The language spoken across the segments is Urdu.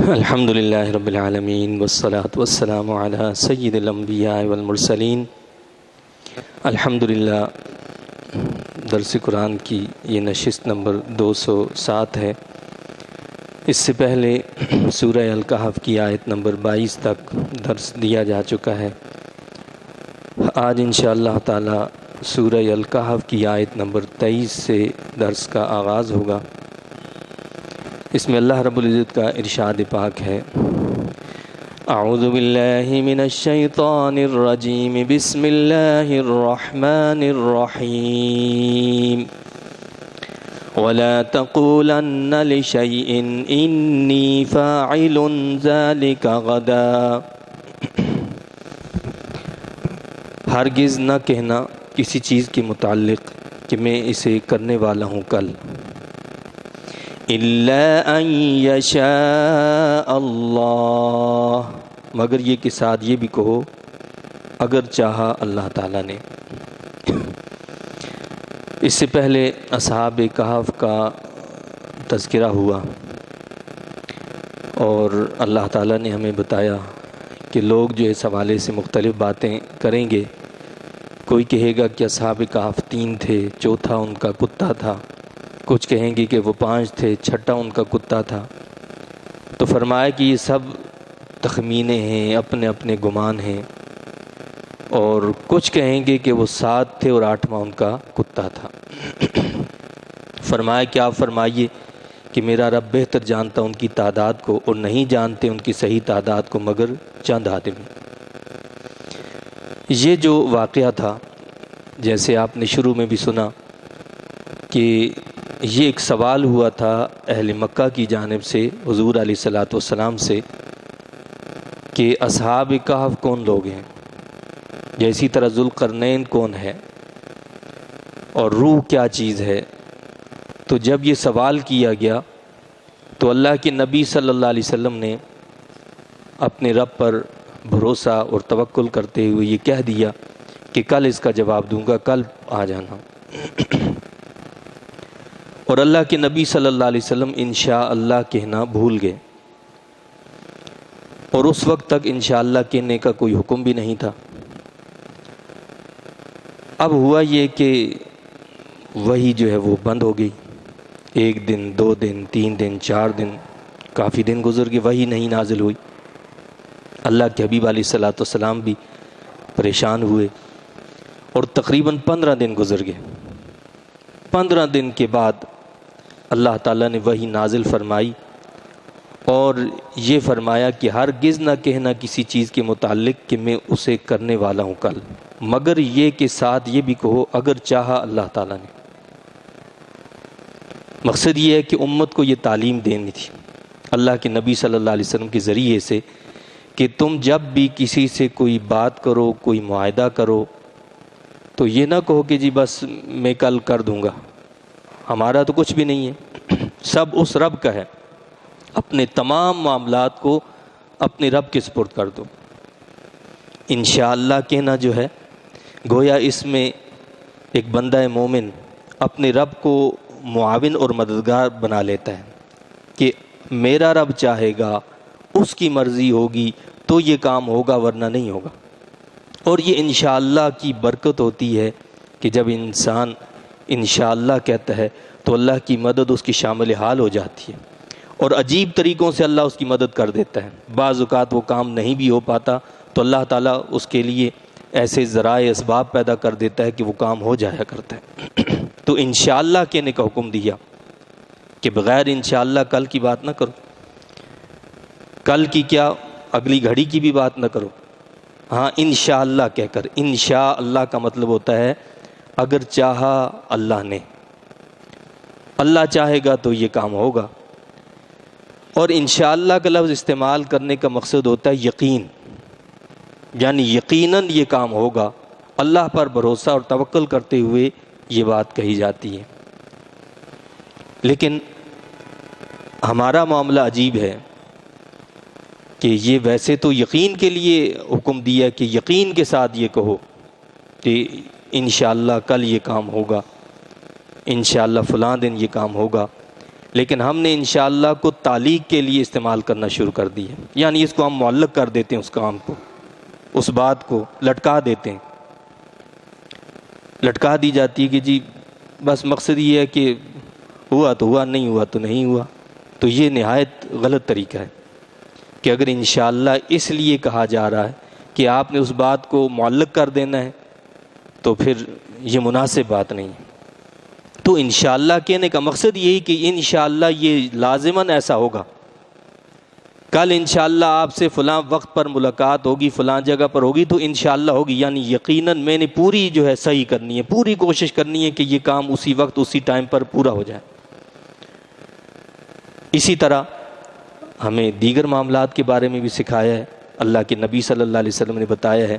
الحمدللہ رب العالمین والصلاة والسلام علی سید الانبیاء والمرسلین۔ الحمدللہ درس قرآن کی یہ نشست نمبر 207 ہے۔ اس سے پہلے سورہ الکہف کی آیت نمبر 22 تک درس دیا جا چکا ہے۔ آج انشاءاللہ تعالی سورہ الکہف کی آیت نمبر 23 سے درس کا آغاز ہوگا۔ اس میں اللہ رب العزت کا ارشاد پاک ہے، اعوذ باللہ من الشیطان الرجیم، بسم اللہ الرحمن الرحیم، ولا تقولن لشیء انی فاعل ذلک غدا۔ ہرگز نہ کہنا کسی چیز کے متعلق کہ میں اسے کرنے والا ہوں کل، الا ان یشاء اللہ، مگر یہ کہ ساتھ یہ بھی کہو اگر چاہا اللہ تعالیٰ نے۔ اس سے پہلے اصحاب کہف کا تذکرہ ہوا اور اللہ تعالیٰ نے ہمیں بتایا کہ لوگ جو اس حوالے سے مختلف باتیں کریں گے۔ کوئی کہے گا کہ اصحاب کہف 3 تھے، چوتھا ان کا کتا تھا، کچھ کہیں گے کہ وہ 5 تھے، چھٹا ان کا کتا تھا۔ تو فرمایا کہ یہ سب تخمینے ہیں، اپنے اپنے گمان ہیں، اور کچھ کہیں گے کہ وہ 7 تھے اور 8واں ان کا کتا تھا۔ فرمایا کہ آپ فرمائیے کہ میرا رب بہتر جانتا ان کی تعداد کو، اور نہیں جانتے ان کی صحیح تعداد کو مگر چند آدمی۔ یہ جو واقعہ تھا، جیسے آپ نے شروع میں بھی سنا کہ یہ ایک سوال ہوا تھا اہل مکہ کی جانب سے حضور علیہ الصلاۃ والسلام سے کہ اصحاب کہف کون لوگ ہیں، یا اسی طرح ذوالقرنین کون ہے، اور روح کیا چیز ہے۔ تو جب یہ سوال کیا گیا تو اللہ کے نبی صلی اللہ علیہ وسلم نے اپنے رب پر بھروسہ اور توکل کرتے ہوئے یہ کہہ دیا کہ کل اس کا جواب دوں گا، کل آ جانا۔ اور اللہ کے نبی صلی اللہ علیہ وسلم انشاءاللہ کہنا بھول گئے، اور اس وقت تک انشاءاللہ کہنے کا کوئی حکم بھی نہیں تھا۔ اب ہوا یہ کہ وحی جو ہے وہ بند ہو گئی۔ 1 دن، 2 دن، 3 دن، 4 دن، کافی دن گزر گئے، وحی نہیں نازل ہوئی۔ اللہ کے حبیب علیہ الصلاۃ والسلام بھی پریشان ہوئے، اور تقریباً 15 دن گزر گئے۔ 15 دن کے بعد اللہ تعالیٰ نے وحی نازل فرمائی، اور یہ فرمایا کہ ہرگز نہ کہنا کسی چیز کے متعلق کہ میں اسے کرنے والا ہوں کل، مگر یہ کہ ساتھ یہ بھی کہو اگر چاہا اللہ تعالیٰ نے۔ مقصد یہ ہے کہ امت کو یہ تعلیم دینی تھی اللہ کے نبی صلی اللہ علیہ وسلم کے ذریعے سے کہ تم جب بھی کسی سے کوئی بات کرو، کوئی معاہدہ کرو، تو یہ نہ کہو کہ جی بس میں کل کر دوں گا، ہمارا تو کچھ بھی نہیں ہے، سب اس رب کا ہے۔ اپنے تمام معاملات کو اپنے رب کے سپرد کر دو۔ انشاءاللہ کہنا جو ہے، گویا اس میں ایک بندہ مومن اپنے رب کو معاون اور مددگار بنا لیتا ہے کہ میرا رب چاہے گا، اس کی مرضی ہوگی تو یہ کام ہوگا، ورنہ نہیں ہوگا۔ اور یہ انشاءاللہ کی برکت ہوتی ہے کہ جب انسان انشاءاللہ کہتا ہے تو اللہ کی مدد اس کی شامل حال ہو جاتی ہے، اور عجیب طریقوں سے اللہ اس کی مدد کر دیتا ہے۔ بعض اوقات وہ کام نہیں بھی ہو پاتا تو اللہ تعالیٰ اس کے لیے ایسے ذرائع اسباب پیدا کر دیتا ہے کہ وہ کام ہو جایا کرتا ہے۔ تو انشاءاللہ کہنے کا حکم دیا کہ بغیر انشاءاللہ کل کی بات نہ کرو، کل کی کیا اگلی گھڑی کی بھی بات نہ کرو۔ ہاں انشاءاللہ کہہ کر، انشاءاللہ کا مطلب ہوتا ہے اگر چاہا اللہ نے، اللہ چاہے گا تو یہ کام ہوگا۔ اور انشاءاللہ کا لفظ استعمال کرنے کا مقصد ہوتا ہے یقین، یعنی یقیناً یہ کام ہوگا۔ اللہ پر بھروسہ اور توکل کرتے ہوئے یہ بات کہی جاتی ہے۔ لیکن ہمارا معاملہ عجیب ہے کہ یہ ویسے تو یقین کے لیے حکم دیا کہ یقین کے ساتھ یہ کہو کہ انشاءاللہ کل یہ کام ہوگا، انشاءاللہ فلاں دن یہ کام ہوگا، لیکن ہم نے انشاءاللہ کو تعلیق کے لیے استعمال کرنا شروع کر دی ہے، یعنی اس کو ہم معلق کر دیتے ہیں، اس کام کو، اس بات کو لٹکا دیتے ہیں، لٹکا دی جاتی ہے کہ جی بس مقصد یہ ہے کہ ہوا تو ہوا، نہیں ہوا تو نہیں ہوا۔ تو یہ نہایت غلط طریقہ ہے کہ اگر انشاءاللہ اس لیے کہا جا رہا ہے کہ آپ نے اس بات کو معلق کر دینا ہے تو پھر یہ مناسب بات نہیں ہے۔ تو انشاءاللہ کہنے کا مقصد یہی کہ انشاءاللہ یہ لازماً ایسا ہوگا، کل انشاءاللہ آپ سے فلاں وقت پر ملاقات ہوگی، فلاں جگہ پر ہوگی، تو انشاءاللہ ہوگی، یعنی یقیناً میں نے پوری جو ہے صحیح کرنی ہے، پوری کوشش کرنی ہے کہ یہ کام اسی وقت اسی ٹائم پر پورا ہو جائے۔ اسی طرح ہمیں دیگر معاملات کے بارے میں بھی سکھایا ہے، اللہ کے نبی صلی اللہ علیہ وسلم نے بتایا ہے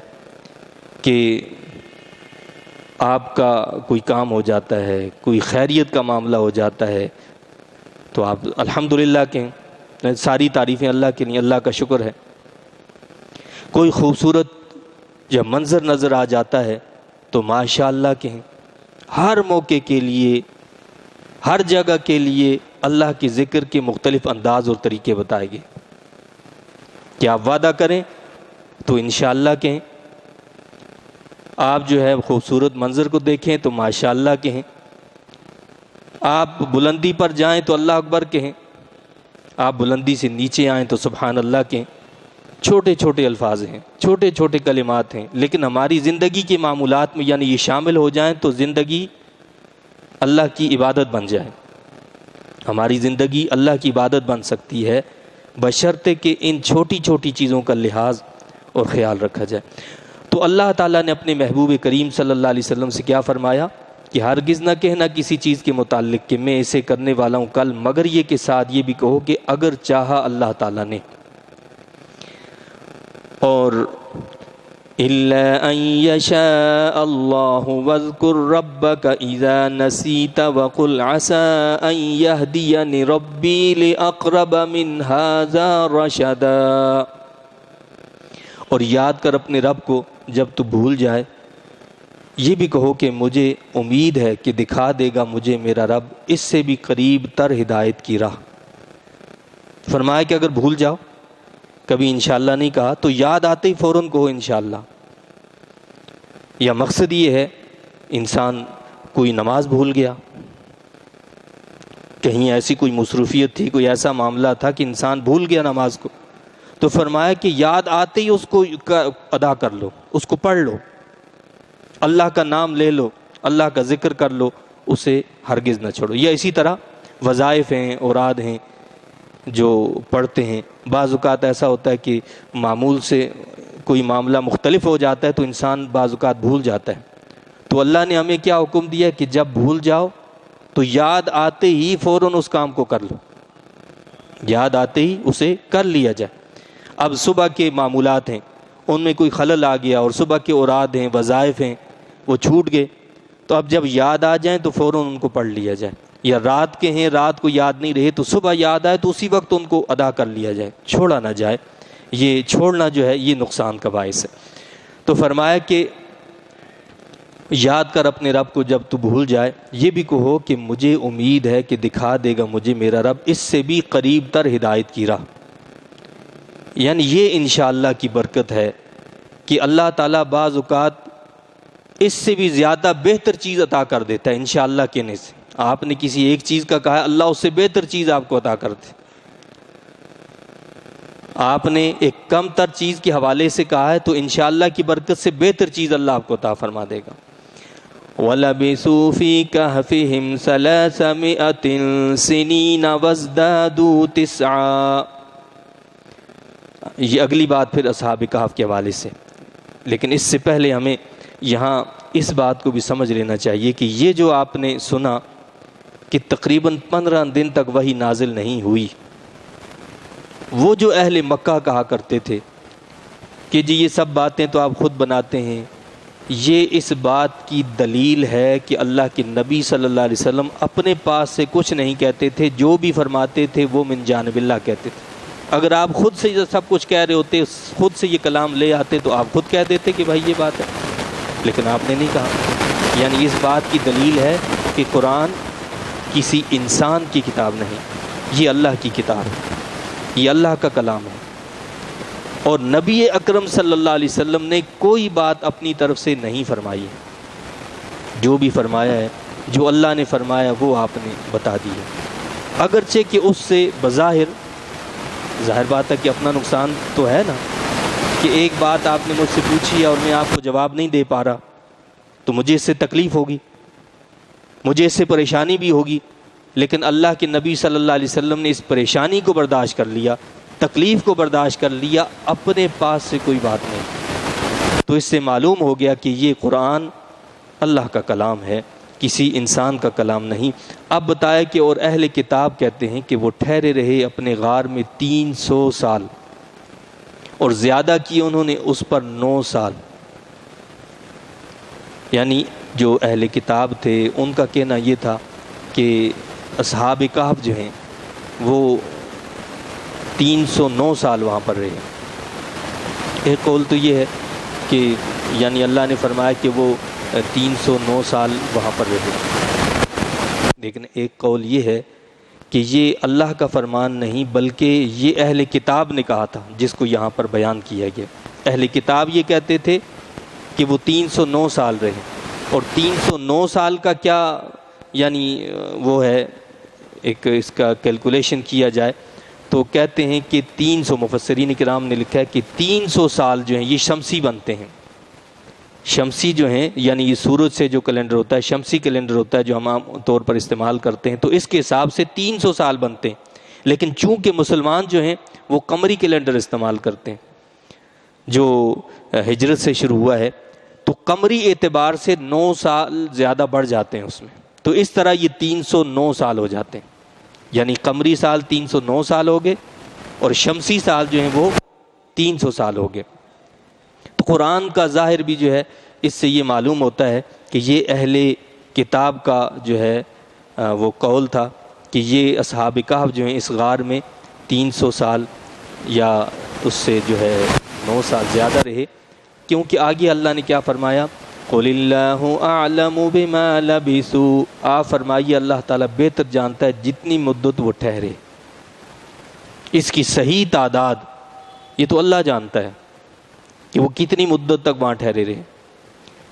کہ آپ کا کوئی کام ہو جاتا ہے، کوئی خیریت کا معاملہ ہو جاتا ہے تو آپ الحمدللہ کہیں، ساری تعریفیں اللہ کے لیے، اللہ کا شکر ہے۔ کوئی خوبصورت جب منظر نظر آ جاتا ہے تو ماشاءاللہ کہیں۔ ہر موقع کے لیے، ہر جگہ کے لیے اللہ کے ذکر کے مختلف انداز اور طریقے بتائے گئے کہ آپ وعدہ کریں تو انشاءاللہ کہیں، آپ جو ہے خوبصورت منظر کو دیکھیں تو ماشاءاللہ کہیں، آپ بلندی پر جائیں تو اللہ اکبر کہیں، آپ بلندی سے نیچے آئیں تو سبحان اللہ کہیں۔ چھوٹے چھوٹے الفاظ ہیں، چھوٹے چھوٹے کلمات ہیں، لیکن ہماری زندگی کے معمولات میں یعنی یہ شامل ہو جائیں تو زندگی اللہ کی عبادت بن جائے، ہماری زندگی اللہ کی عبادت بن سکتی ہے، بشرطے کہ ان چھوٹی چھوٹی چیزوں کا لحاظ اور خیال رکھا جائے۔ تو اللہ تعالیٰ نے اپنے محبوب کریم صلی اللہ علیہ وسلم سے کیا فرمایا کہ ہرگز نہ کہنا کسی چیز کے متعلق کہ میں اسے کرنے والا ہوں کل، مگر یہ کہ ساتھ یہ بھی کہو کہ اگر چاہا اللہ تعالیٰ نے۔ اور إِلَّا أَن يَشَاءَ اللَّهُ وَاذْكُرْ رَبَّكَ إِذَا نَسِيتَ وَقُلْ عَسَىٰ أَن يَهْدِيَنِ رَبِّي لِأَقْرَبَ مِنْ هَٰذَا رَشَدًا۔ اور یاد کر اپنے رب کو جب تو بھول جائے، یہ بھی کہو کہ مجھے امید ہے کہ دکھا دے گا مجھے میرا رب اس سے بھی قریب تر ہدایت کی راہ۔ فرمایا کہ اگر بھول جاؤ، کبھی انشاءاللہ نہیں کہا تو یاد آتے ہی فوراً کہو انشاءاللہ۔ یا مقصد یہ ہے انسان کوئی نماز بھول گیا، کہیں ایسی کوئی مصروفیت تھی، کوئی ایسا معاملہ تھا کہ انسان بھول گیا نماز کو، تو فرمایا کہ یاد آتے ہی اس کو ادا کر لو، اس کو پڑھ لو، اللہ کا نام لے لو، اللہ کا ذکر کر لو، اسے ہرگز نہ چھوڑو۔ یا اسی طرح وظائف ہیں، اوراد ہیں جو پڑھتے ہیں، بعض اوقات ایسا ہوتا ہے کہ معمول سے کوئی معاملہ مختلف ہو جاتا ہے تو انسان بعض اوقات بھول جاتا ہے، تو اللہ نے ہمیں کیا حکم دیا کہ جب بھول جاؤ تو یاد آتے ہی فوراً اس کام کو کر لو، یاد آتے ہی اسے کر لیا جائے۔ اب صبح کے معمولات ہیں، ان میں کوئی خلل آ گیا اور صبح کے اوراد ہیں، وظائف ہیں، وہ چھوٹ گئے، تو اب جب یاد آ جائیں تو فوراً ان کو پڑھ لیا جائے۔ یا رات کے ہیں، رات کو یاد نہیں رہے تو صبح یاد آئے تو اسی وقت ان کو ادا کر لیا جائے، چھوڑا نہ جائے۔ یہ چھوڑنا جو ہے یہ نقصان کا باعث ہے۔ تو فرمایا کہ یاد کر اپنے رب کو جب تو بھول جائے، یہ بھی کہو کہ مجھے امید ہے کہ دکھا دے گا مجھے میرا رب اس سے بھی قریب تر ہدایت کی راہ۔ یعنی یہ انشاءاللہ کی برکت ہے کہ اللہ تعالیٰ بعض اوقات اس سے بھی زیادہ بہتر چیز عطا کر دیتا ہے انشاءاللہ کہنے سے۔ آپ نے کسی ایک چیز کا کہا ہے، اللہ اس سے بہتر چیز آپ کو عطا کرتے۔ آپ نے ایک کم تر چیز کے حوالے سے کہا ہے تو انشاءاللہ کی برکت سے بہتر چیز اللہ آپ کو عطا فرما دے گا۔ وَلَبِثُوا فِي كَهْفِهِمْ 300 سِنِينَ وَازْدَادُوا 9۔ یہ اگلی بات پھر اصحاب کہف کے حوالے سے، لیکن اس سے پہلے ہمیں یہاں اس بات کو بھی سمجھ لینا چاہیے کہ یہ جو آپ نے سنا کہ تقریباً 15 دن تک وحی نازل نہیں ہوئی، وہ جو اہل مکہ کہا کرتے تھے کہ جی یہ سب باتیں تو آپ خود بناتے ہیں، یہ اس بات کی دلیل ہے کہ اللہ کے نبی صلی اللہ علیہ وسلم اپنے پاس سے کچھ نہیں کہتے تھے، جو بھی فرماتے تھے وہ من جانب اللہ کہتے تھے۔ اگر آپ خود سے سب کچھ کہہ رہے ہوتے، خود سے یہ کلام لے آتے تو آپ خود کہہ دیتے کہ بھائی یہ بات ہے، لیکن آپ نے نہیں کہا۔ یعنی اس بات کی دلیل ہے کہ قرآن کسی انسان کی کتاب نہیں، یہ اللہ کی کتاب ہے، یہ اللہ کا کلام ہے۔ اور نبی اکرم صلی اللہ علیہ وسلم نے کوئی بات اپنی طرف سے نہیں فرمائی ہے، جو بھی فرمایا ہے، جو اللہ نے فرمایا وہ آپ نے بتا دی ہے۔ اگرچہ کہ اس سے بظاہر ظاہر بات ہے کہ اپنا نقصان تو ہے نا، کہ ایک بات آپ نے مجھ سے پوچھی ہے اور میں آپ کو جواب نہیں دے پا رہا، تو مجھے اس سے تکلیف ہوگی، مجھے اس سے پریشانی بھی ہوگی، لیکن اللہ کے نبی صلی اللہ علیہ وسلم نے اس پریشانی کو برداشت کر لیا، تکلیف کو برداشت کر لیا، اپنے پاس سے کوئی بات نہیں۔ تو اس سے معلوم ہو گیا کہ یہ قرآن اللہ کا کلام ہے، کسی انسان کا کلام نہیں۔ اب بتایا کہ اور اہل کتاب کہتے ہیں کہ وہ ٹھہرے رہے اپنے غار میں 300 سال، اور زیادہ کیے انہوں نے اس پر 9 سال۔ یعنی جو اہل کتاب تھے ان کا کہنا یہ تھا کہ اصحاب کہف جو ہیں وہ 309 سال وہاں پر رہے۔ ایک قول تو یہ ہے کہ یعنی اللہ نے فرمایا کہ وہ 309 سال وہاں پر رہے، لیکن ایک قول یہ ہے کہ یہ اللہ کا فرمان نہیں بلکہ یہ اہل کتاب نے کہا تھا، جس کو یہاں پر بیان کیا گیا۔ اہل کتاب یہ کہتے تھے کہ وہ 309 سال رہے، اور 309 سال کا کیا یعنی وہ ہے، ایک اس کا کیلکولیشن کیا جائے تو کہتے ہیں کہ 300 مفسرین کرام نے لکھا ہے کہ 300 سال جو ہیں یہ شمسی بنتے ہیں۔ شمسی جو ہیں یعنی یہ سورج سے جو کیلنڈر ہوتا ہے، شمسی کیلنڈر ہوتا ہے جو ہم عام طور پر استعمال کرتے ہیں، تو اس کے حساب سے 300 سال بنتے ہیں۔ لیکن چونکہ مسلمان جو ہیں وہ قمری کیلنڈر استعمال کرتے ہیں جو ہجرت سے شروع ہوا ہے، تو قمری اعتبار سے 9 سال زیادہ بڑھ جاتے ہیں اس میں، تو اس طرح یہ 309 سال ہو جاتے ہیں۔ یعنی قمری سال 309 سال ہو گئے اور شمسی سال جو ہیں وہ 300 سال ہو گئے۔ تو قرآن کا ظاہر بھی جو ہے اس سے یہ معلوم ہوتا ہے کہ یہ اہل کتاب کا جو ہے وہ قول تھا کہ یہ اصحاب کہف جو ہیں اس غار میں 300 سال یا اس سے جو ہے 9 سال زیادہ رہے، کیونکہ آگے اللہ نے کیا فرمایا، قُلِ اللَّهُ أَعْلَمُ بِمَا لَبِثُوا، آپ فرمائیے اللہ تعالیٰ بہتر جانتا ہے جتنی مدت وہ ٹھہرے، اس کی صحیح تعداد یہ تو اللہ جانتا ہے کہ وہ کتنی مدت تک وہاں ٹھہرے رہے۔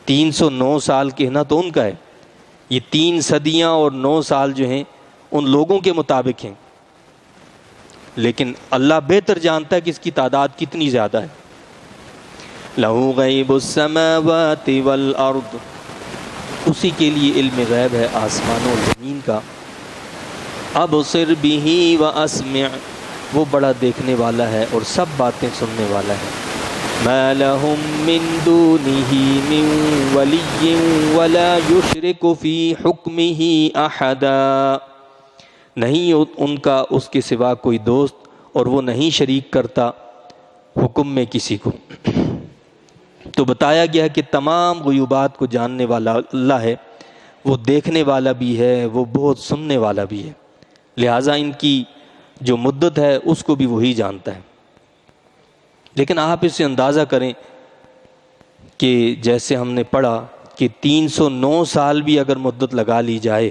309 سال کہنا تو ان کا ہے، یہ 3 صدیاں اور 9 سال جو ہیں ان لوگوں کے مطابق ہیں، لیکن اللہ بہتر جانتا ہے کہ اس کی تعداد کتنی زیادہ ہے۔ لَهُ غَيْبُ السَّمَاوَاتِ وَالْأَرْضِ، اسی کے لیے علم غیب ہے آسمانوں اور زمین کا۔ أَبْصِرْ بِهِ وَأَسْمِعْ، وہ بڑا دیکھنے والا ہے اور سب باتیں سننے والا ہے۔ مَا لَهُم مِّن دُونِهِ مِن وَلِيٍّ وَلَا يُشْرِكُ فِي حُكْمِهِ أَحَدًا، نہیں ان کا اس کے سوا کوئی دوست اور وہ نہیں شریک کرتا حکم میں کسی کو۔ تو بتایا گیا کہ تمام غیوبات کو جاننے والا اللہ ہے، وہ دیکھنے والا بھی ہے، وہ بہت سننے والا بھی ہے، لہٰذا ان کی جو مدت ہے اس کو بھی وہی جانتا ہے۔ لیکن آپ اس سے اندازہ کریں کہ جیسے ہم نے پڑھا کہ 309 سال بھی اگر مدت لگا لی جائے،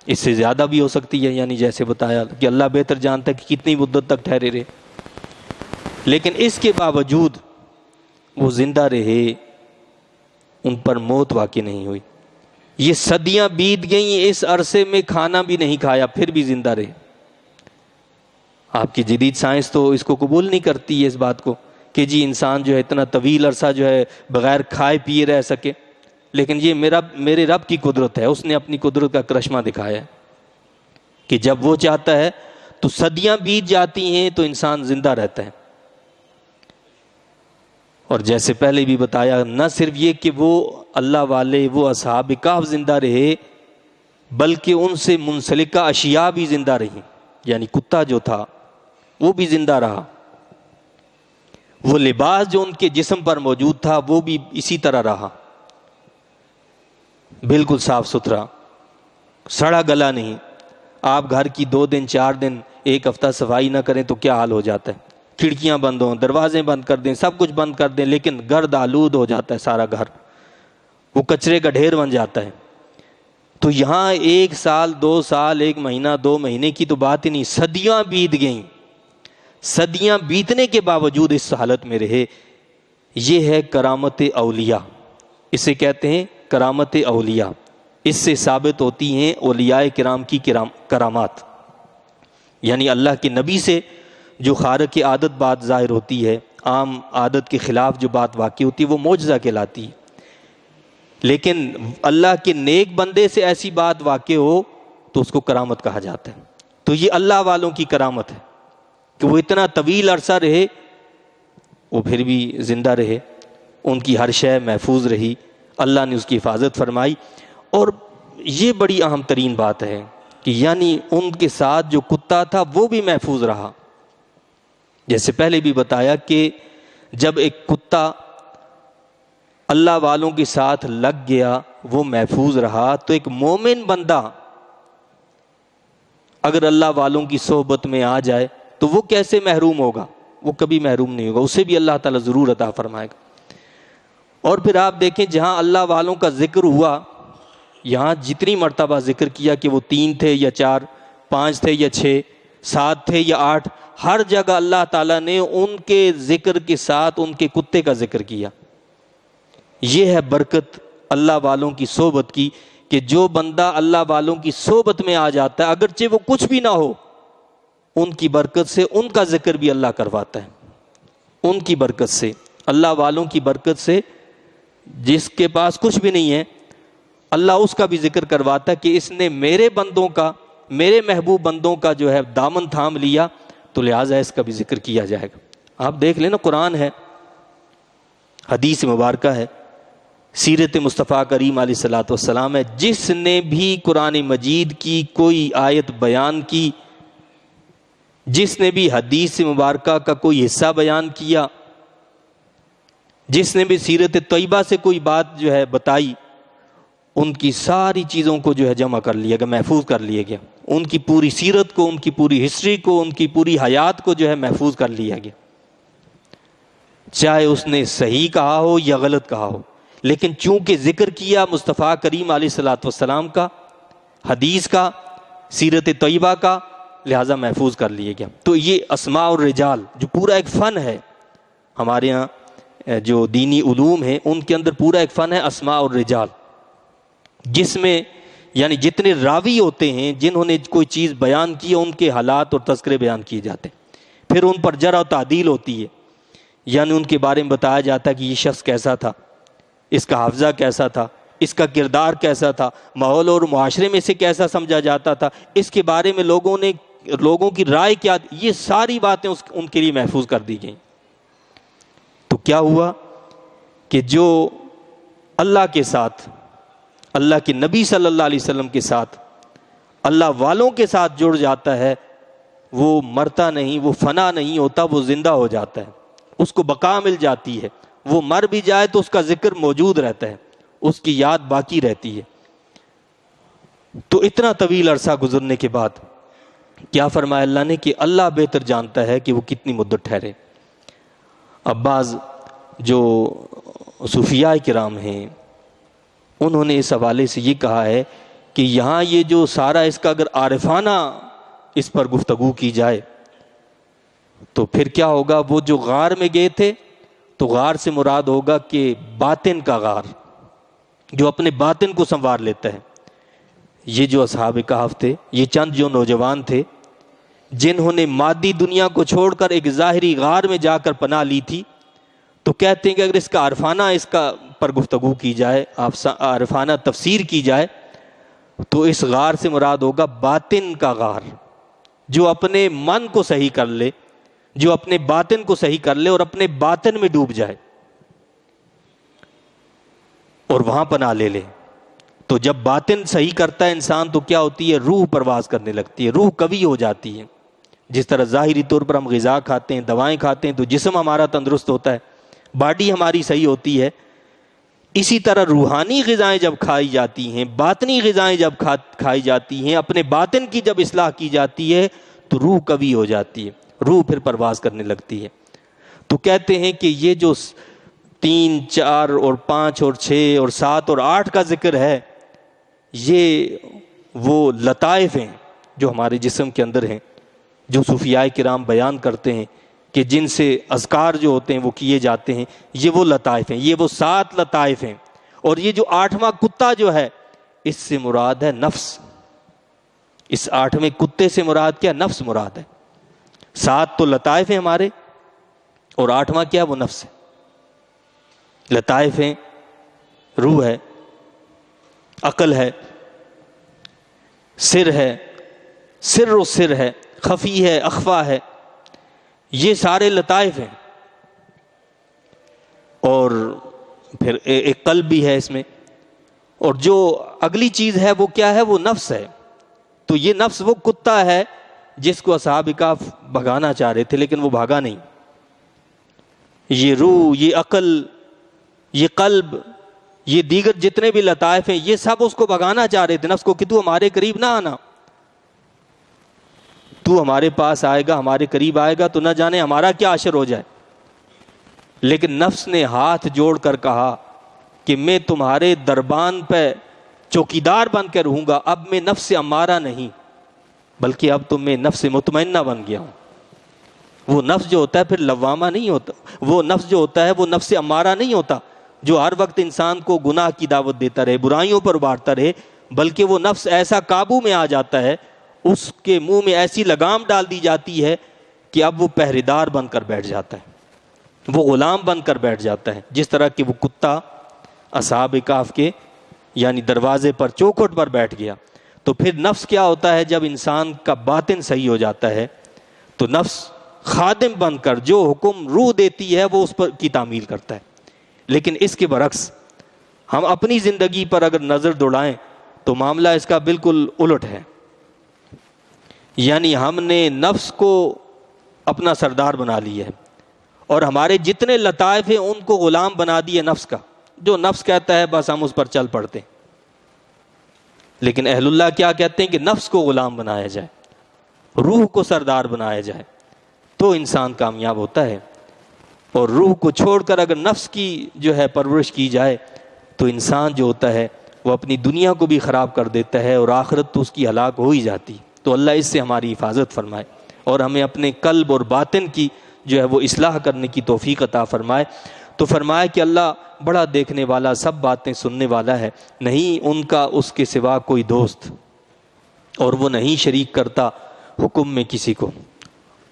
اس سے زیادہ بھی ہو سکتی ہے، یعنی جیسے بتایا کہ اللہ بہتر جانتا ہے کہ کتنی مدت تک ٹھہرے رہے، لیکن اس کے باوجود وہ زندہ رہے، ان پر موت واقع نہیں ہوئی۔ یہ صدیاں بیت گئیں، اس عرصے میں کھانا بھی نہیں کھایا پھر بھی زندہ رہے۔ آپ کی جدید سائنس تو اس کو قبول نہیں کرتی ہے اس بات کو کہ جی انسان جو ہے اتنا طویل عرصہ جو ہے بغیر کھائے پیے رہ سکے، لیکن یہ میرے رب کی قدرت ہے، اس نے اپنی قدرت کا کرشمہ دکھایا ہے کہ جب وہ چاہتا ہے تو صدیاں بیت جاتی ہیں تو انسان زندہ رہتا ہے۔ اور جیسے پہلے بھی بتایا، نہ صرف یہ کہ وہ اللہ والے وہ اصحاب کہف زندہ رہے، بلکہ ان سے منسلکہ اشیاء بھی زندہ رہیں، یعنی کتا جو تھا وہ بھی زندہ رہا، وہ لباس جو ان کے جسم پر موجود تھا وہ بھی اسی طرح رہا، بالکل صاف ستھرا، سڑا گلا نہیں۔ آپ گھر کی 2 دن 4 دن 1 ہفتہ صفائی نہ کریں تو کیا حال ہو جاتا ہے، کھڑکیاں بند ہوں، دروازے بند کر دیں، سب کچھ بند کر دیں، لیکن گرد آلود ہو جاتا ہے سارا گھر، وہ کچرے کا ڈھیر بن جاتا ہے۔ تو یہاں 1 سال 2 سال 1 مہینہ 2 مہینے کی تو بات ہی نہیں، صدیاں بیت گئیں، صدیاں بیتنے کے باوجود اس حالت میں رہے۔ یہ ہے کرامت اولیاء، اسے کہتے ہیں کرامت اولیاء۔ اس سے ثابت ہوتی ہیں اولیاء کرام کی کرامات، یعنی اللہ کے نبی سے جو خارق عادت بات ظاہر ہوتی ہے، عام عادت کے خلاف جو بات واقع ہوتی ہے، وہ معجزہ کہلاتی ہے۔ لیکن اللہ کے نیک بندے سے ایسی بات واقع ہو تو اس کو کرامت کہا جاتا ہے۔ تو یہ اللہ والوں کی کرامت ہے کہ وہ اتنا طویل عرصہ رہے، وہ پھر بھی زندہ رہے، ان کی ہر شے محفوظ رہی، اللہ نے اس کی حفاظت فرمائی۔ اور یہ بڑی اہم ترین بات ہے کہ یعنی ان کے ساتھ جو کتا تھا وہ بھی محفوظ رہا۔ جیسے پہلے بھی بتایا کہ جب ایک کتا اللہ والوں کے ساتھ لگ گیا، وہ محفوظ رہا، تو ایک مومن بندہ اگر اللہ والوں کی صحبت میں آ جائے تو وہ کیسے محروم ہوگا؟ وہ کبھی محروم نہیں ہوگا، اسے بھی اللہ تعالیٰ ضرور عطا فرمائے گا۔ اور پھر آپ دیکھیں جہاں اللہ والوں کا ذکر ہوا، یہاں جتنی مرتبہ ذکر کیا کہ وہ 3 تھے یا 4، 5 تھے یا 6، 7 تھے یا 8، ہر جگہ اللہ تعالیٰ نے ان کے ذکر کے ساتھ ان کے کتے کا ذکر کیا۔ یہ ہے برکت اللہ والوں کی صحبت کی، کہ جو بندہ اللہ والوں کی صحبت میں آ جاتا ہے، اگرچہ وہ کچھ بھی نہ ہو، ان کی برکت سے ان کا ذکر بھی اللہ کرواتا ہے۔ ان کی برکت سے، اللہ والوں کی برکت سے، جس کے پاس کچھ بھی نہیں ہے، اللہ اس کا بھی ذکر کرواتا ہے کہ اس نے میرے بندوں کا، میرے محبوب بندوں کا جو ہے دامن تھام لیا، تو لہٰذا اس کا بھی ذکر کیا جائے گا۔ آپ دیکھ لیں نا، قرآن ہے، حدیث مبارکہ ہے، سیرت مصطفیٰ کریم علیہ الصلوۃ والسلام ہے، جس نے بھی قرآن مجید کی کوئی آیت بیان کی، جس نے بھی حدیث مبارکہ کا کوئی حصہ بیان کیا، جس نے بھی سیرت طیبہ سے کوئی بات جو ہے بتائی، ان کی ساری چیزوں کو جو ہے جمع کر لیا گیا، محفوظ کر لیا گیا، ان کی پوری سیرت کو، ان کی پوری ہسٹری کو، ان کی پوری حیات کو جو ہے محفوظ کر لیا گیا، چاہے اس نے صحیح کہا ہو یا غلط کہا ہو۔ لیکن چونکہ ذکر کیا مصطفیٰ کریم علیہ الصلوۃ والسلام کا، حدیث کا، سیرت طیبہ کا، لہٰذا محفوظ کر لیے گیا۔ تو یہ اسماء الرجال جو پورا ایک فن ہے، ہمارے ہاں جو دینی علوم ہیں ان کے اندر پورا ایک فن ہے اسماء الرجال، جس میں یعنی جتنے راوی ہوتے ہیں جنہوں نے کوئی چیز بیان کی، ان کے حالات اور تذکرے بیان کیے جاتے ہیں، پھر ان پر جرح و تعدیل ہوتی ہے، یعنی ان کے بارے میں بتایا جاتا ہے کہ یہ شخص کیسا تھا، اس کا حافظہ کیسا تھا، اس کا کردار کیسا تھا، ماحول اور معاشرے میں سے کیسا سمجھا جاتا تھا، اس کے بارے میں لوگوں کی رائے کیا، یہ ساری باتیں ان کے لیے محفوظ کر دی گئیں۔ تو کیا ہوا کہ جو اللہ کے ساتھ، اللہ کے نبی صلی اللہ علیہ وسلم کے ساتھ، اللہ والوں کے ساتھ جڑ جاتا ہے، وہ مرتا نہیں، وہ فنا نہیں ہوتا، وہ زندہ ہو جاتا ہے، اس کو بقا مل جاتی ہے۔ وہ مر بھی جائے تو اس کا ذکر موجود رہتا ہے، اس کی یاد باقی رہتی ہے۔ تو اتنا طویل عرصہ گزرنے کے بعد کیا فرمایا اللہ نے کہ اللہ بہتر جانتا ہے کہ وہ کتنی مدت ٹھہرے۔ اب بعض جو صوفیاء کرام ہیں انہوں نے اس حوالے سے یہ کہا ہے کہ یہاں یہ جو سارا اس کا اگر عارفانہ اس پر گفتگو کی جائے تو پھر کیا ہوگا، وہ جو غار میں گئے تھے تو غار سے مراد ہوگا کہ باطن کا غار، جو اپنے باطن کو سنوار لیتا ہے۔ یہ جو اصحاب کہف تھے، یہ چند جو نوجوان تھے جنہوں نے مادی دنیا کو چھوڑ کر ایک ظاہری غار میں جا کر پناہ لی تھی، تو کہتے ہیں کہ اگر اس کا عارفانہ اس کا پر گفتگو کی جائے، عارفانہ تفسیر کی جائے، تو اس غار سے مراد ہوگا باطن کا غار، جو اپنے من کو صحیح کر لے، جو اپنے باطن کو صحیح کر لے اور اپنے باطن میں ڈوب جائے اور وہاں پناہ لے لے۔ تو جب باطن صحیح کرتا ہے انسان تو کیا ہوتی ہے، روح پرواز کرنے لگتی ہے، روح قوی ہو جاتی ہے۔ جس طرح ظاہری طور پر ہم غذا کھاتے ہیں، دوائیں کھاتے ہیں تو جسم ہمارا تندرست ہوتا ہے، باڈی ہماری صحیح ہوتی ہے، اسی طرح روحانی غذائیں جب کھائی جاتی ہیں، باطنی غذائیں جب کھائی جاتی ہیں، اپنے باطن کی جب اصلاح کی جاتی ہے تو روح قوی ہو جاتی ہے، روح پھر پرواز کرنے لگتی ہے۔ تو کہتے ہیں کہ یہ جو 3، 4 اور 5 اور 6 اور 7 اور 8 کا ذکر ہے، یہ وہ لطائف ہیں جو ہمارے جسم کے اندر ہیں، جو صوفیاء کرام بیان کرتے ہیں کہ جن سے اذکار جو ہوتے ہیں وہ کیے جاتے ہیں، یہ وہ لطائف ہیں، یہ وہ 7 لطائف ہیں۔ اور یہ جو 8واں کتا جو ہے، اس سے مراد ہے نفس۔ اس 8ویں کتے سے مراد کیا؟ نفس مراد ہے۔ 7 تو لطائف ہیں ہمارے، اور 8واں کیا؟ وہ نفس ہے۔ لطائف ہیں، روح ہے، عقل ہے، سر ہے، سر و سر ہے، خفی ہے، اخفا ہے، یہ سارے لطائف ہیں۔ اور پھر ایک قلب بھی ہے اس میں، اور جو اگلی چیز ہے وہ کیا ہے؟ وہ نفس ہے۔ تو یہ نفس وہ کتا ہے جس کو اصحاب کہف بھگانا چاہ رہے تھے، لیکن وہ بھاگا نہیں۔ یہ روح، یہ عقل، یہ قلب، یہ دیگر جتنے بھی لطائف ہیں، یہ سب اس کو بھگانا چاہ رہے تھے نفس کو کہ تو ہمارے قریب نہ آنا، تو ہمارے پاس آئے گا، ہمارے قریب آئے گا تو نہ جانے ہمارا کیا حشر ہو جائے۔ لیکن نفس نے ہاتھ جوڑ کر کہا کہ میں تمہارے دربان پہ چوکیدار بن کے رہوں گا، اب میں نفس امارہ نہیں، بلکہ اب تو میں نفس مطمئنہ بن گیا ہوں۔ وہ نفس جو ہوتا ہے پھر لوامہ نہیں ہوتا، وہ نفس جو ہوتا ہے وہ نفس امارہ نہیں ہوتا جو ہر وقت انسان کو گناہ کی دعوت دیتا رہے، برائیوں پر ابھارتا رہے، بلکہ وہ نفس ایسا قابو میں آ جاتا ہے، اس کے منہ میں ایسی لگام ڈال دی جاتی ہے کہ اب وہ پہریدار بن کر بیٹھ جاتا ہے، وہ غلام بن کر بیٹھ جاتا ہے، جس طرح کہ وہ کتا اصحاب کہف کے یعنی دروازے پر چوکھٹ پر بیٹھ گیا۔ تو پھر نفس کیا ہوتا ہے؟ جب انسان کا باطن صحیح ہو جاتا ہے تو نفس خادم بن کر جو حکم روح دیتی ہے وہ اس پر کی تعمیل کرتا ہے۔ لیکن اس کے برعکس ہم اپنی زندگی پر اگر نظر دوڑائیں تو معاملہ اس کا بالکل الٹ ہے، یعنی ہم نے نفس کو اپنا سردار بنا لیا ہے، اور ہمارے جتنے لطائف ہیں ان کو غلام بنا دیے نفس کا، جو نفس کہتا ہے بس ہم اس پر چل پڑتے ہیں۔ لیکن اہل اللہ کیا کہتے ہیں کہ نفس کو غلام بنایا جائے، روح کو سردار بنایا جائے تو انسان کامیاب ہوتا ہے۔ اور روح کو چھوڑ کر اگر نفس کی جو ہے پرورش کی جائے تو انسان جو ہوتا ہے وہ اپنی دنیا کو بھی خراب کر دیتا ہے، اور آخرت تو اس کی ہلاک ہو ہی جاتی۔ تو اللہ اس سے ہماری حفاظت فرمائے اور ہمیں اپنے قلب اور باطن کی جو ہے وہ اصلاح کرنے کی توفیق عطا فرمائے۔ تو فرمایا کہ اللہ بڑا دیکھنے والا، سب باتیں سننے والا ہے، نہیں ان کا اس کے سوا کوئی دوست، اور وہ نہیں شریک کرتا حکم میں کسی کو۔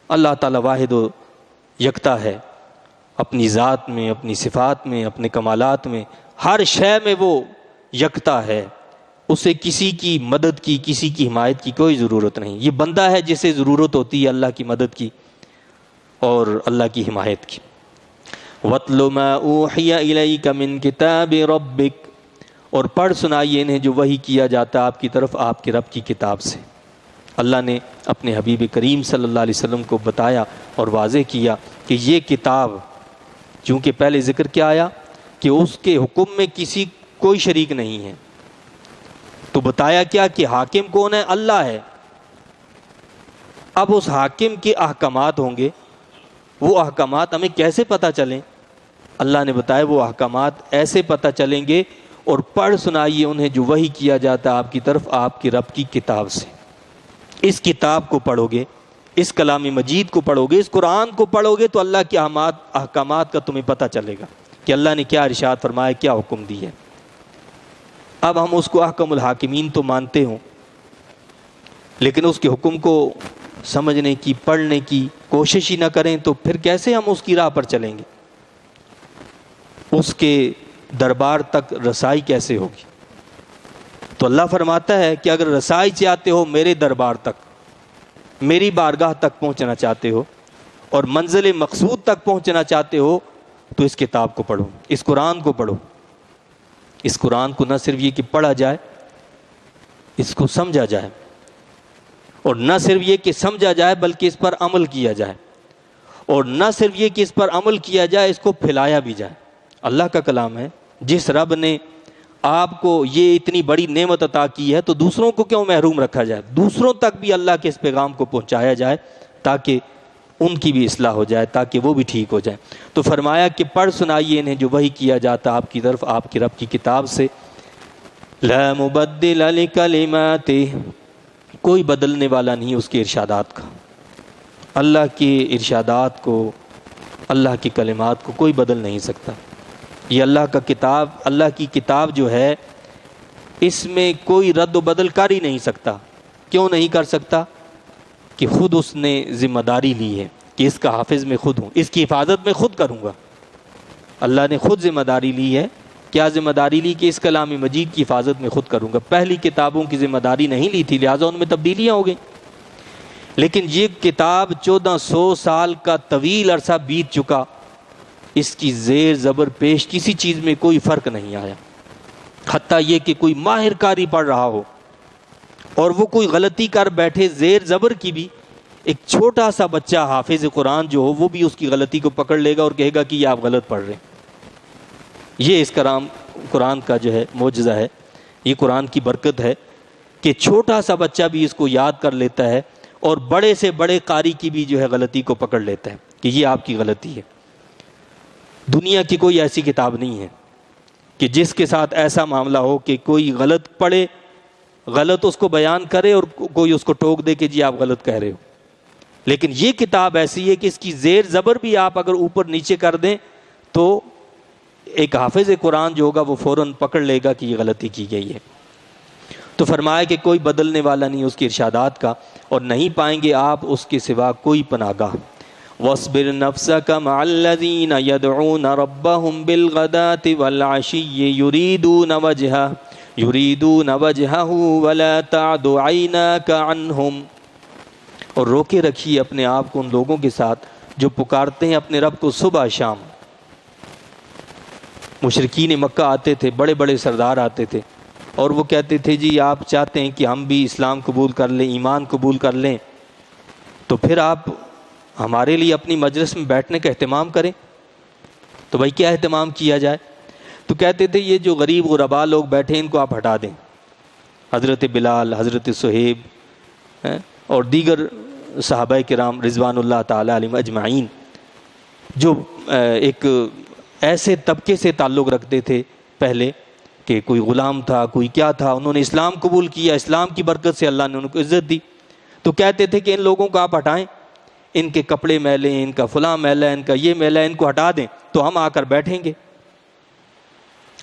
اللہ تعالیٰ واحد و یکتا ہے، اپنی ذات میں، اپنی صفات میں، اپنے کمالات میں، ہر شے میں وہ یکتا ہے، اسے کسی کی مدد کی، کسی کی حمایت کی کوئی ضرورت نہیں۔ یہ بندہ ہے جسے ضرورت ہوتی ہے اللہ کی مدد کی اور اللہ کی حمایت کی۔ وَاتْلُ مَا أُوحِيَ إِلَيْكَ مِن كِتَابِ رَبِّكَ، اور پڑھ سنائیے انہیں جو وحی کیا جاتا آپ کی طرف آپ کے رب کی کتاب سے۔ اللہ نے اپنے حبیب کریم صلی اللہ علیہ وسلم کو بتایا اور واضح کیا کہ یہ کتاب، چونکہ پہلے ذکر کیا آیا کہ اس کے حکم میں کسی کوئی شریک نہیں ہے، تو بتایا کیا کہ حاکم کون ہے؟ اللہ ہے۔ اب اس حاکم کے احکامات ہوں گے، وہ احکامات ہمیں کیسے پتہ چلیں؟ اللہ نے بتایا وہ احکامات ایسے پتہ چلیں گے، اور پڑھ سنائیے انہیں جو وحی کیا جاتا آپ کی طرف آپ کی رب کی کتاب سے۔ اس کتاب کو پڑھو گے، اس کلام مجید کو پڑھو گے، اس قرآن کو پڑھو گے تو اللہ کے احکامات کا تمہیں پتہ چلے گا کہ اللہ نے کیا ارشاد فرمایا، کیا حکم دی ہے۔ اب ہم اس کو احکم الحاکمین تو مانتے ہوں، لیکن اس کے حکم کو سمجھنے کی، پڑھنے کی کوشش ہی نہ کریں تو پھر کیسے ہم اس کی راہ پر چلیں گے؟ اس کے دربار تک رسائی کیسے ہوگی؟ تو اللہ فرماتا ہے کہ اگر رسائی چاہتے ہو میرے دربار تک، میری بارگاہ تک پہنچنا چاہتے ہو اور منزل مقصود تک پہنچنا چاہتے ہو تو اس کتاب کو پڑھو، اس قرآن کو پڑھو۔ اس قرآن کو نہ صرف یہ کہ پڑھا جائے، اس کو سمجھا جائے، اور نہ صرف یہ کہ سمجھا جائے بلکہ اس پر عمل کیا جائے، اور نہ صرف یہ کہ اس پر عمل کیا جائے، اس کو پھیلایا بھی جائے۔ اللہ کا کلام ہے، جس رب نے آپ کو یہ اتنی بڑی نعمت عطا کی ہے تو دوسروں کو کیوں محروم رکھا جائے؟ دوسروں تک بھی اللہ کے اس پیغام کو پہنچایا جائے تاکہ ان کی بھی اصلاح ہو جائے، تاکہ وہ بھی ٹھیک ہو جائیں۔ تو فرمایا کہ پڑھ سنائیے انہیں جو وحی کیا جاتا آپ کی طرف آپ کی رب کی کتاب سے۔ لا مبدل لکلماتہ، کوئی بدلنے والا نہیں اس کے ارشادات کا. اللہ کے ارشادات کو، اللہ کی کلمات کو کوئی بدل نہیں سکتا. یہ اللہ کی کتاب جو ہے، اس میں کوئی رد و بدل کر ہی نہیں سکتا. کیوں نہیں کر سکتا؟ کہ خود اس نے ذمہ داری لی ہے کہ اس کا حافظ میں خود ہوں، اس کی حفاظت میں خود کروں گا. اللہ نے خود ذمہ داری لی ہے. کیا ذمہ داری لی؟ کہ اس کلام مجید کی حفاظت میں خود کروں گا. پہلی کتابوں کی ذمہ داری نہیں لی تھی، لہٰذا ان میں تبدیلیاں ہو گئیں. لیکن یہ کتاب 1400 سال کا طویل عرصہ بیت چکا، اس کی زیر زبر پیش کسی چیز میں کوئی فرق نہیں آیا. حتیٰ یہ کہ کوئی ماہر قاری پڑھ رہا ہو اور وہ کوئی غلطی کر بیٹھے زیر زبر کی بھی، ایک چھوٹا سا بچہ حافظ قرآن جو ہو وہ بھی اس کی غلطی کو پکڑ لے گا اور کہے گا کہ یہ آپ غلط پڑھ رہے ہیں. یہ اس قرآن کا جو ہے معجزہ ہے، یہ قرآن کی برکت ہے کہ چھوٹا سا بچہ بھی اس کو یاد کر لیتا ہے اور بڑے سے بڑے قاری کی بھی جو ہے غلطی کو پکڑ لیتا ہے کہ یہ آپ کی غلطی ہے. دنیا کی کوئی ایسی کتاب نہیں ہے کہ جس کے ساتھ ایسا معاملہ ہو کہ کوئی غلط پڑھے، غلط اس کو بیان کرے اور کوئی اس کو ٹوک دے کہ جی آپ غلط کہہ رہے ہو. لیکن یہ کتاب ایسی ہے کہ اس کی زیر زبر بھی آپ اگر اوپر نیچے کر دیں تو ایک حافظ قرآن جو ہوگا وہ فوراً پکڑ لے گا کہ یہ غلطی کی گئی ہے. تو فرمایا کہ کوئی بدلنے والا نہیں اس کے ارشادات کا، اور نہیں پائیں گے آپ اس کے سوا کوئی پناہ گاہ. وَاصْبِرْ نَفْسَكَ مَعَ الَّذِينَ يَدْعُونَ رَبَّهُمْ بِالْغَدَاةِ وَالْعَشِيِّ يُرِيدُونَ وَجْهَهُ وَلَا تَعْدُ عَيْنَاكَ عَنْهُمْ. اور روکے رکھیے اپنے آپ کو ان لوگوں کے ساتھ جو پکارتے ہیں اپنے رب کو صبح شام. مشرکین مکہ آتے تھے، بڑے بڑے سردار آتے تھے اور وہ کہتے تھے جی آپ چاہتے ہیں کہ ہم بھی اسلام قبول کر لیں، ایمان قبول کر لیں، تو پھر آپ ہمارے لیے اپنی مجلس میں بیٹھنے کا اہتمام کریں. تو بھائی کیا اہتمام کیا جائے؟ تو کہتے تھے یہ جو غریب غربا لوگ بیٹھے ہیں ان کو آپ ہٹا دیں. حضرت بلال، حضرت صہیب اور دیگر صحابہ کرام رضوان اللہ تعالی علیہم اجمعین جو ایک ایسے طبقے سے تعلق رکھتے تھے پہلے کہ کوئی غلام تھا، کوئی کیا تھا، انہوں نے اسلام قبول کیا، اسلام کی برکت سے اللہ نے ان کو عزت دی. تو کہتے تھے کہ ان لوگوں کو آپ ہٹائیں، ان کے کپڑے میلے ہیں، ان کا فلاں میلہ ہے، ان کا یہ میلہ ہے، ان کو ہٹا دیں تو ہم آ کر بیٹھیں گے.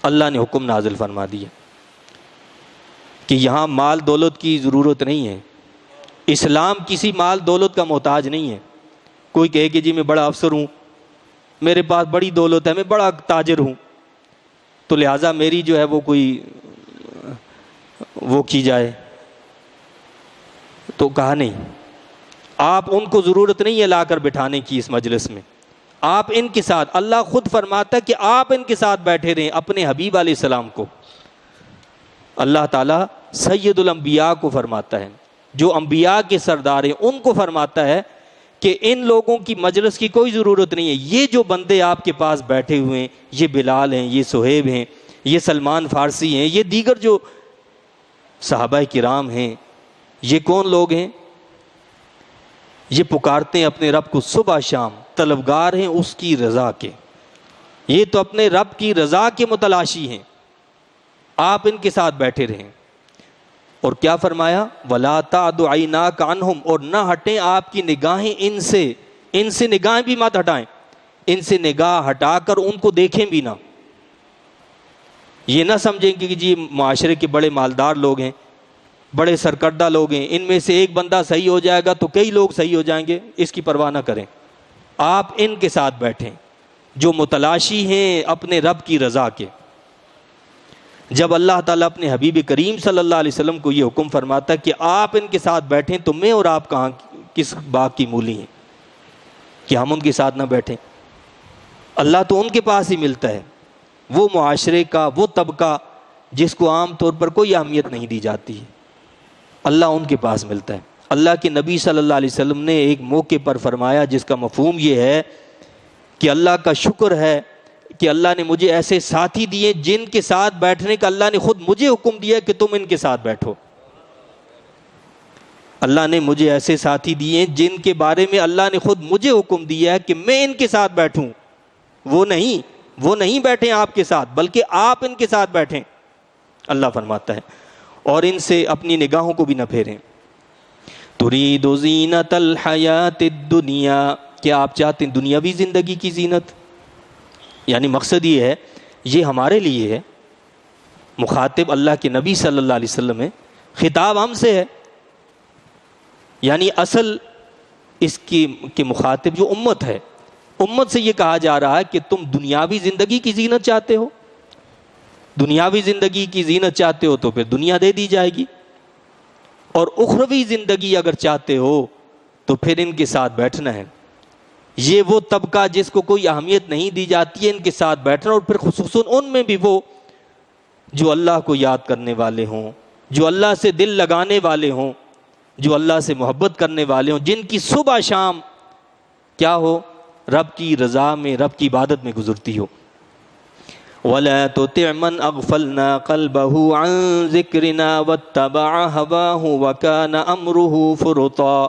اللہ نے حکم نازل فرما دیا کہ یہاں مال دولت کی ضرورت نہیں ہے. اسلام کسی مال دولت کا محتاج نہیں ہے. کوئی کہے کہ جی میں بڑا افسر ہوں، میرے پاس بڑی دولت ہے، میں بڑا تاجر ہوں، تو لہٰذا میری جو ہے وہ کوئی وہ کی جائے. تو کہا نہیں، آپ ان کو ضرورت نہیں ہے لا کر بٹھانے کی اس مجلس میں. آپ ان کے ساتھ، اللہ خود فرماتا ہے کہ آپ ان کے ساتھ بیٹھے رہیں. اپنے حبیب علیہ السلام کو اللہ تعالیٰ سید الانبیاء کو فرماتا ہے، جو انبیاء کے سردار ہیں ان کو فرماتا ہے کہ ان لوگوں کی مجلس کی کوئی ضرورت نہیں ہے. یہ جو بندے آپ کے پاس بیٹھے ہوئے ہیں، یہ بلال ہیں، یہ صہیب ہیں، یہ سلمان فارسی ہیں، یہ دیگر جو صحابہ کرام ہیں، یہ کون لوگ ہیں؟ یہ پکارتے ہیں اپنے رب کو صبح شام، طلبگار ہیں اس کی رضا کے. یہ تو اپنے رب کی رضا کے متلاشی ہیں. آپ ان کے ساتھ بیٹھے رہیں. اور کیا فرمایا؟ وَلَا تَعْدُ عَيْنَاكَ عَنْهُمْ، اور نہ ہٹیں آپ کی نگاہیں ان سے نگاہیں بھی مت ہٹائیں. ان سے نگاہ ہٹا کر ان کو دیکھیں بھی نہ. یہ نہ سمجھیں کہ جی معاشرے کے بڑے مالدار لوگ ہیں، بڑے سرکردہ لوگ ہیں، ان میں سے ایک بندہ صحیح ہو جائے گا تو کئی لوگ صحیح ہو جائیں گے، اس کی پرواہ نہ کریں. آپ ان کے ساتھ بیٹھیں جو متلاشی ہیں اپنے رب کی رضا کے. جب اللہ تعالیٰ اپنے حبیب کریم صلی اللہ علیہ وسلم کو یہ حکم فرماتا ہے کہ آپ ان کے ساتھ بیٹھیں، تو میں اور آپ کہاں کس باغ کی مولی ہیں کہ ہم ان کے ساتھ نہ بیٹھیں؟ اللہ تو ان کے پاس ہی ملتا ہے، وہ معاشرے کا وہ طبقہ جس کو عام طور پر کوئی اہمیت نہیں دی جاتی ہے، اللہ ان کے پاس ملتا ہے. اللہ کے نبی صلی اللہ علیہ وسلم نے ایک موقع پر فرمایا جس کا مفہوم یہ ہے کہ اللہ کا شکر ہے کہ اللہ نے مجھے ایسے ساتھی دیے جن کے ساتھ بیٹھنے کا اللہ نے خود مجھے حکم دیا کہ تم ان کے ساتھ بیٹھو. اللہ نے مجھے ایسے ساتھی دیے جن کے بارے میں اللہ نے خود مجھے حکم دیا ہے کہ میں ان کے ساتھ بیٹھوں. وہ نہیں بیٹھیں آپ کے ساتھ، بلکہ آپ ان کے ساتھ بیٹھیں. اللہ فرماتا ہے، اور ان سے اپنی نگاہوں کو بھی نہ پھیریں۔ ترید زینت الحیات الدنیا، کیا آپ چاہتے ہیں دنیاوی زندگی کی زینت؟ یعنی مقصد یہ ہے، یہ ہمارے لیے ہے، مخاطب اللہ کے نبی صلی اللہ علیہ وسلم ہے، خطاب ہم سے ہے، یعنی اصل اس کی مخاطب جو امت ہے، امت سے یہ کہا جا رہا ہے کہ تم دنیاوی زندگی کی زینت چاہتے ہو، دنیاوی زندگی کی زینت چاہتے ہو تو پھر دنیا دے دی جائے گی، اور اخروی زندگی اگر چاہتے ہو تو پھر ان کے ساتھ بیٹھنا ہے۔ یہ وہ طبقہ جس کو کوئی اہمیت نہیں دی جاتی ہے، ان کے ساتھ بیٹھنا، اور پھر خصوصاً ان میں بھی وہ جو اللہ کو یاد کرنے والے ہوں، جو اللہ سے دل لگانے والے ہوں، جو اللہ سے محبت کرنے والے ہوں، جن کی صبح شام کیا ہو، رب کی رضا میں، رب کی عبادت میں گزرتی ہو۔ وَلَا تُطِعْ مَنْ أَغْفَلْنَا قَلْبَهُ عَنْ ذِكْرِنَا وَاتَّبَعَ هَوَاهُ وَكَانَ أَمْرُهُ فُرُطًا،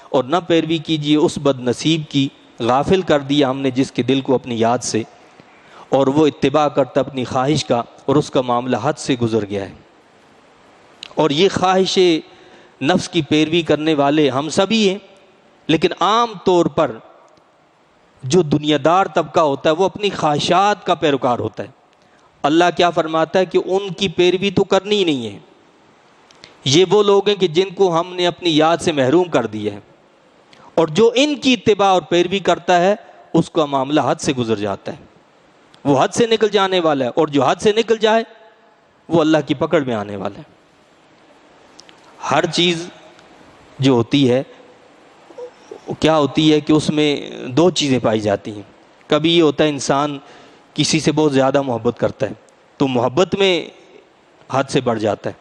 اور نہ پیروی کیجیے اس بد نصیب کی، غافل کر دیا ہم نے جس کے دل کو اپنی یاد سے، اور وہ اتباع کرتا اپنی خواہش کا، اور اس کا معاملہ حد سے گزر گیا ہے۔ اور یہ خواہش نفس کی پیروی کرنے والے ہم سبھی ہیں، لیکن عام طور پر جو دنیا دار طبقہ ہوتا ہے وہ اپنی خواہشات کا پیروکار ہوتا ہے۔ اللہ کیا فرماتا ہے کہ ان کی پیروی تو کرنی ہی نہیں ہے، یہ وہ لوگ ہیں کہ جن کو ہم نے اپنی یاد سے محروم کر دیا ہے، اور جو ان کی اتباع اور پیروی کرتا ہے اس کا معاملہ حد سے گزر جاتا ہے، وہ حد سے نکل جانے والا ہے، اور جو حد سے نکل جائے وہ اللہ کی پکڑ میں آنے والا ہے۔ ہر چیز جو ہوتی ہے کیا ہوتی ہے کہ اس میں دو چیزیں پائی جاتی ہیں۔ کبھی یہ ہوتا ہے انسان کسی سے بہت زیادہ محبت کرتا ہے تو محبت میں حد سے بڑھ جاتا ہے،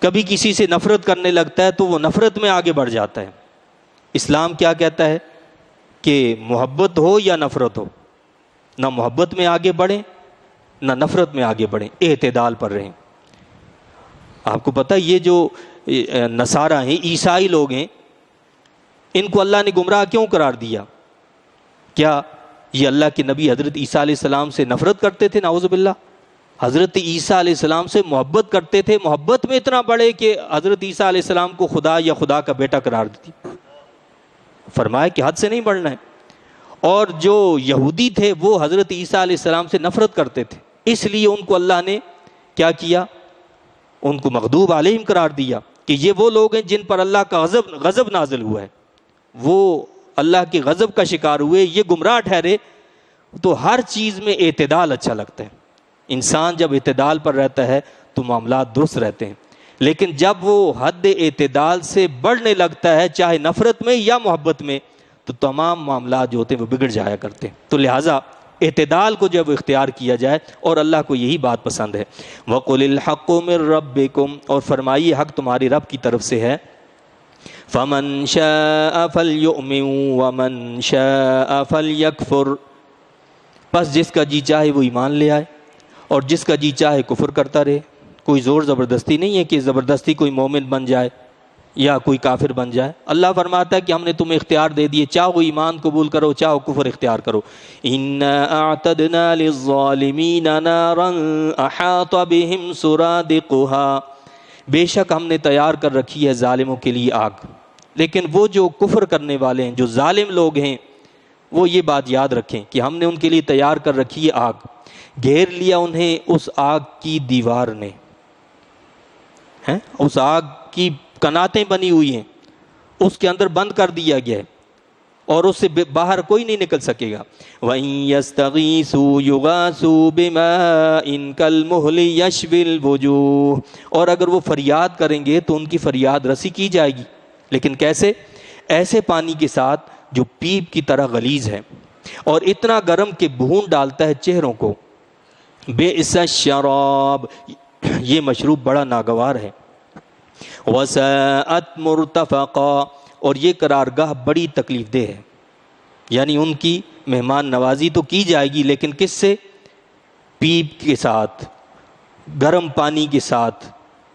کبھی کسی سے نفرت کرنے لگتا ہے تو وہ نفرت میں آگے بڑھ جاتا ہے۔ اسلام کیا کہتا ہے کہ محبت ہو یا نفرت ہو، نہ محبت میں آگے بڑھیں نہ نفرت میں آگے بڑھیں، اعتدال پر رہیں۔ آپ کو پتہ یہ جو نصارہ ہیں، عیسائی لوگ ہیں، ان کو اللہ نے گمراہ کیوں قرار دیا؟ کیا یہ اللہ کے نبی حضرت عیسیٰ علیہ السلام سے نفرت کرتے تھے؟ نعوذ باللہ۔ حضرت عیسیٰ علیہ السلام سے محبت کرتے تھے، محبت میں اتنا بڑے کہ حضرت عیسیٰ علیہ السلام کو خدا یا خدا کا بیٹا قرار دیتی۔ فرمایا کہ حد سے نہیں بڑھنا ہے۔ اور جو یہودی تھے وہ حضرت عیسیٰ علیہ السلام سے نفرت کرتے تھے، اس لیے ان کو اللہ نے کیا کیا؟ ان کو مغضوب علیہم قرار دیا کہ یہ وہ لوگ ہیں جن پر اللہ کا غضب نازل ہوا ہے، وہ اللہ کے غضب کا شکار ہوئے، یہ گمراہ ٹھہرے۔ تو ہر چیز میں اعتدال اچھا لگتا ہے، انسان جب اعتدال پر رہتا ہے تو معاملات درست رہتے ہیں، لیکن جب وہ حد اعتدال سے بڑھنے لگتا ہے چاہے نفرت میں یا محبت میں تو تمام معاملات جو ہوتے ہیں وہ بگڑ جایا کرتے ہیں۔ تو لہٰذا اعتدال کو جب اختیار کیا جائے، اور اللہ کو یہی بات پسند ہے۔ وَقُلِ الْحَقُّ مِن رَبِّكُمْ، اور فرمائیے حق تمہاری رب کی طرف سے ہے۔ فَمَن شَاءَ فَلْيُؤْمِن وَمَن شَاءَ فَلْيَكْفُرْ، بس جس کا جی چاہے وہ ایمان لے آئے اور جس کا جی چاہے کفر کرتا رہے۔ کوئی زور زبردستی نہیں ہے کہ زبردستی کوئی مومن بن جائے یا کوئی کافر بن جائے۔ اللہ فرماتا ہے کہ ہم نے تمہیں اختیار دے دیے، چاہو ایمان قبول کرو چاہو کفر اختیار کرو۔ إِنَّا أَعْتَدْنَا لِلظَّالِمِينَ نَارًا أَحَاطَ بِهِمْ سُرَادِقُهَا، بے شک ہم نے تیار کر رکھی ہے ظالموں کے لیے آگ۔ لیکن وہ جو کفر کرنے والے ہیں، جو ظالم لوگ ہیں، وہ یہ بات یاد رکھیں کہ ہم نے ان کے لیے تیار کر رکھی ہے آگ، گھیر لیا انہیں اس آگ کی دیوار نے، اس آگ کی کناتیں بنی ہوئی ہیں، اس کے اندر بند کر دیا گیا ہے اور اس سے باہر کوئی نہیں نکل سکے گا۔ وَإِن يَسْتَغِيثُوا يُغَاثُوا بِمَاءٍ كَالْمُهْلِ يَشْوِي الْوُجُوهَ، اور اگر وہ فریاد کریں گے تو ان کی فریاد رسی کی جائے گی، لیکن کیسے؟ ایسے پانی کے ساتھ جو پیپ کی طرح غلیظ ہے اور اتنا گرم کہ بھون ڈالتا ہے چہروں کو۔ بئس الشراب، یہ مشروب بڑا ناگوار ہے۔ وساءت مرتفقا، اور یہ قرارگاہ بڑی تکلیف دہ ہے، یعنی ان کی مہمان نوازی تو کی جائے گی لیکن کس سے؟ پیپ کے ساتھ، گرم پانی کے ساتھ،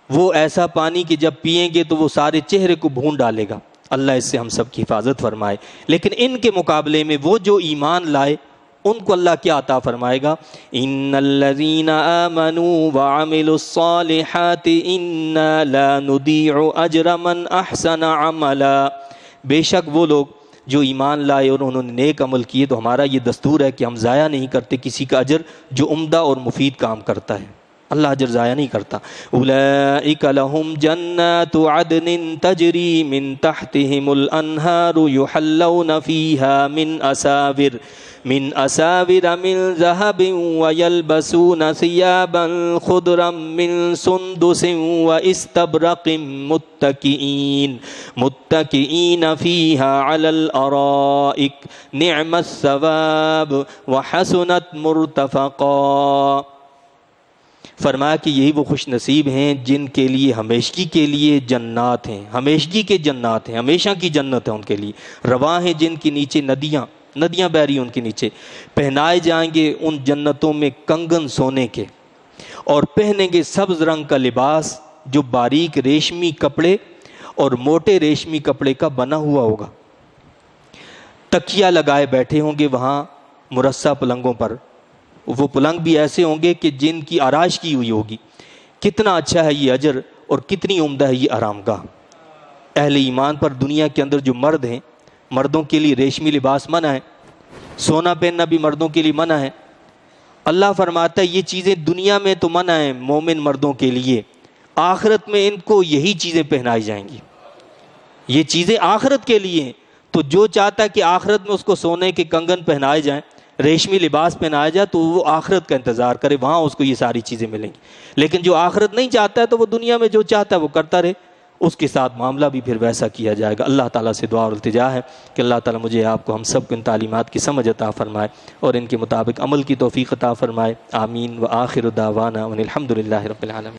وہ ایسا پانی کہ جب پئیں گے تو وہ سارے چہرے کو بھون ڈالے گا۔ اللہ اس سے ہم سب کی حفاظت فرمائے۔ لیکن ان کے مقابلے میں وہ جو ایمان لائے ان کو اللہ کیا عطا فرمائے گا؟ ان الذین آمنوا وعملوا الصالحات انا لا نضیع اجر من احسن عملا، بے شک وہ لوگ جو ایمان لائے اور انہوں نے نیک عمل کیے تو ہمارا یہ دستور ہے کہ ہم ضائع نہیں کرتے کسی کا اجر جو عمدہ اور مفید کام کرتا ہے، اللہ اجر ضائع نہیں کرتا۔ اولئک لہم جنات عدن تجری من تحتہم الانہار یحلون فیہا من اساور من ذهب ويلبسون ثيابا خضرا من سندس واستبرق متكئين فيها على الارائك نعم الثواب وحسنت مرتفقا۔ فرمایا کہ یہی وہ خوش نصیب ہیں جن کے لیے ہمیشگی کے لیے جنات ہیں، ہمیشگی کے جنات ہیں، ہمیشہ کی جنت ہے ان کے لیے، رواں ہیں جن کے نیچے ندیاں بہ رہی ہیں ان کے نیچے، پہنائے جائیں گے ان جنتوں میں کنگن سونے کے، اور پہنیں گے سبز رنگ کا لباس جو باریک ریشمی کپڑے اور موٹے ریشمی کپڑے کا بنا ہوا ہوگا، تکیہ لگائے بیٹھے ہوں گے وہاں مرصع پلنگوں پر، وہ پلنگ بھی ایسے ہوں گے کہ جن کی آرائش کی ہوئی ہوگی۔ کتنا اچھا ہے یہ اجر اور کتنی عمدہ ہے یہ آرام گاہ۔ اہل ایمان پر دنیا کے اندر جو مرد ہیں، مردوں کے لیے ریشمی لباس منع ہے، سونا پہننا بھی مردوں کے لیے منع ہے۔ اللہ فرماتا ہے یہ چیزیں دنیا میں تو منع ہیں مومن مردوں کے لیے، آخرت میں ان کو یہی چیزیں پہنائی جائیں گی، یہ چیزیں آخرت کے لیے ہیں۔ تو جو چاہتا ہے کہ آخرت میں اس کو سونے کے کنگن پہنائے جائیں، ریشمی لباس پہنایا جائے، تو وہ آخرت کا انتظار کرے، وہاں اس کو یہ ساری چیزیں ملیں گی۔ لیکن جو آخرت نہیں چاہتا ہے تو وہ دنیا میں جو چاہتا ہے وہ کرتا رہے، اس کے ساتھ معاملہ بھی پھر ویسا کیا جائے گا۔ اللہ تعالیٰ سے دعا اور التجا ہے کہ اللہ تعالیٰ مجھے آپ کو ہم سب کو ان تعلیمات کی سمجھ عطا فرمائے اور ان کے مطابق عمل کی توفیق عطا فرمائے۔ آمین۔ وآخر دعوانا ان الحمد للہ رب العالمین۔